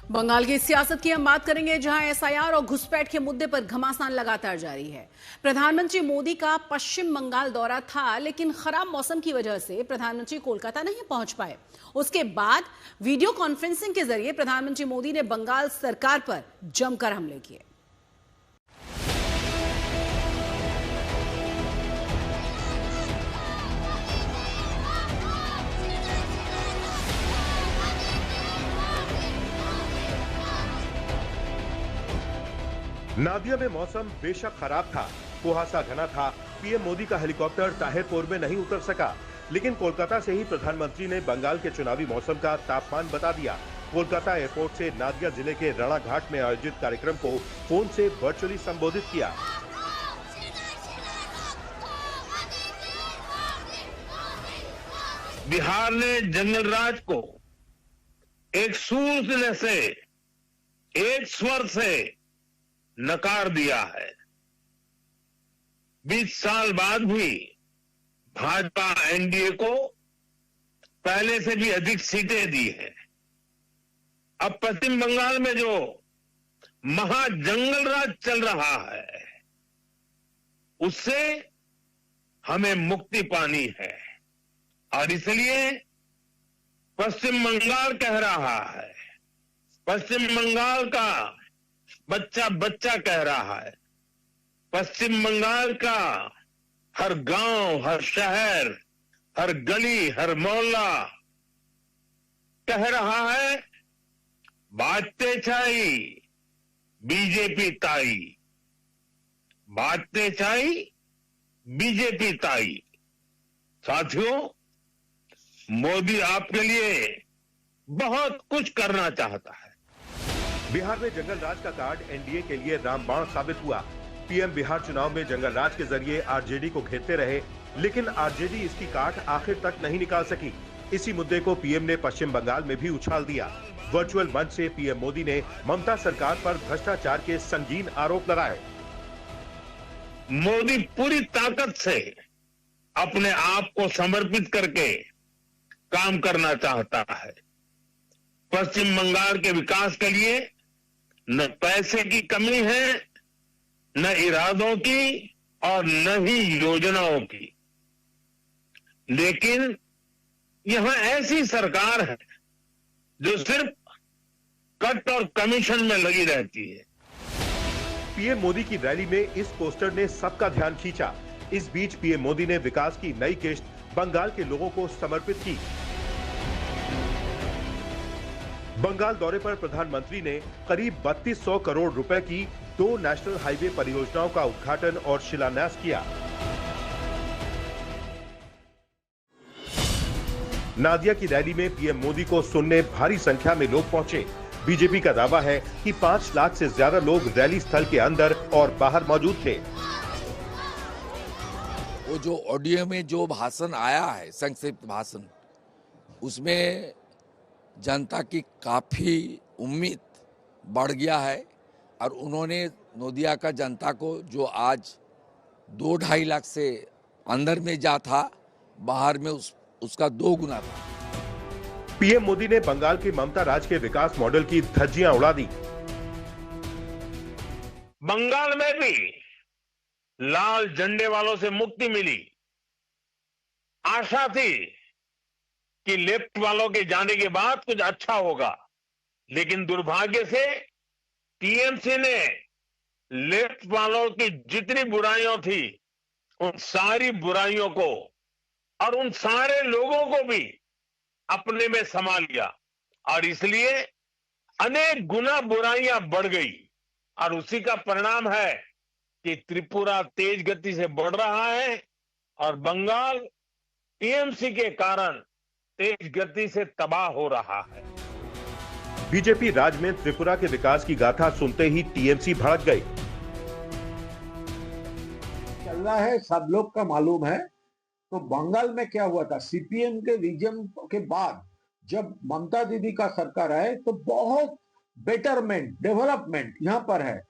बंगाल की सियासत की हम बात करेंगे, जहां एसआईआर और घुसपैठ के मुद्दे पर घमासान लगातार जारी है। प्रधानमंत्री मोदी का पश्चिम बंगाल दौरा था, लेकिन खराब मौसम की वजह से प्रधानमंत्री कोलकाता नहीं पहुंच पाए। उसके बाद वीडियो कॉन्फ्रेंसिंग के जरिए प्रधानमंत्री मोदी ने बंगाल सरकार पर जमकर हमले किए। नादिया में मौसम बेशक खराब था, कुहासा घना था। पीएम मोदी का हेलीकॉप्टर ताहिरपुर में नहीं उतर सका, लेकिन कोलकाता से ही प्रधानमंत्री ने बंगाल के चुनावी मौसम का तापमान बता दिया। कोलकाता एयरपोर्ट से नादिया जिले के राणाघाट में आयोजित कार्यक्रम को फोन से वर्चुअली संबोधित किया। बिहार ने जंगल राज को एक सूर से, एक स्वर से नकार दिया है। 20 साल बाद भी भाजपा एनडीए को पहले से भी अधिक सीटें दी है। अब पश्चिम बंगाल में जो महाजंगल राज चल रहा है, उससे हमें मुक्ति पानी है, और इसलिए पश्चिम बंगाल कह रहा है, पश्चिम बंगाल का बच्चा बच्चा कह रहा है, पश्चिम बंगाल का हर गांव, हर शहर, हर गली, हर मोहल्ला कह रहा है, बाजते छाई बीजेपी ताई, बाजते छाई बीजेपी ताई। साथियों, मोदी आपके लिए बहुत कुछ करना चाहता है। बिहार में जंगल राज का कार्ड एनडीए के लिए रामबाण साबित हुआ। पीएम बिहार चुनाव में जंगल राज के जरिए आरजेडी को घेरते रहे, लेकिन आरजेडी इसकी काट आखिर तक नहीं निकाल सकी। इसी मुद्दे को पीएम ने पश्चिम बंगाल में भी उछाल दिया। वर्चुअल मंच से पीएम मोदी ने ममता सरकार पर भ्रष्टाचार के संगीन आरोप लगाए। मोदी पूरी ताकत से अपने आप को समर्पित करके काम करना चाहता है। पश्चिम बंगाल के विकास के लिए न पैसे की कमी है, न इरादों की और न ही योजनाओं की, लेकिन यहां ऐसी सरकार है जो सिर्फ कट और कमीशन में लगी रहती है। पीएम मोदी की रैली में इस पोस्टर ने सबका ध्यान खींचा। इस बीच पीएम मोदी ने विकास की नई किश्त बंगाल के लोगों को समर्पित की। बंगाल दौरे पर प्रधानमंत्री ने करीब 3200 करोड़ रुपए की 2 नेशनल हाईवे परियोजनाओं का उद्घाटन और शिलान्यास किया। नादिया की रैली में पीएम मोदी को सुनने भारी संख्या में लोग पहुंचे। बीजेपी का दावा है कि 5 लाख से ज्यादा लोग रैली स्थल के अंदर और बाहर मौजूद थे। वो जो ऑडियो में जो भाषण आया है, संक्षिप्त भाषण, उसमें जनता की काफी उम्मीद बढ़ गया है, और उन्होंने नोदिया का जनता को जो आज 2-2.5 लाख से अंदर में जा था, बाहर में उसका 2 गुना था। पीएम मोदी ने बंगाल के ममता राज के विकास मॉडल की धज्जियां उड़ा दी। बंगाल में भी लाल झंडे वालों से मुक्ति मिली। आशा थी कि लेफ्ट वालों के जाने के बाद कुछ अच्छा होगा, लेकिन दुर्भाग्य से टीएमसी ने लेफ्ट वालों की जितनी बुराइयां थी, उन सारी बुराइयों को और उन सारे लोगों को भी अपने में समा लिया, और इसलिए अनेक गुना बुराइयां बढ़ गई। और उसी का परिणाम है कि त्रिपुरा तेज गति से बढ़ रहा है और बंगाल टीएमसी के कारण तेज गति से तबाह हो रहा है। बीजेपी राज में त्रिपुरा के विकास की गाथा सुनते ही टीएमसी भड़क गई। चल रहा है, सब लोग का मालूम है। तो बंगाल में क्या हुआ था, सीपीएम के विजन के बाद जब ममता दीदी का सरकार आए तो बहुत बेटरमेंट, डेवलपमेंट यहाँ पर है।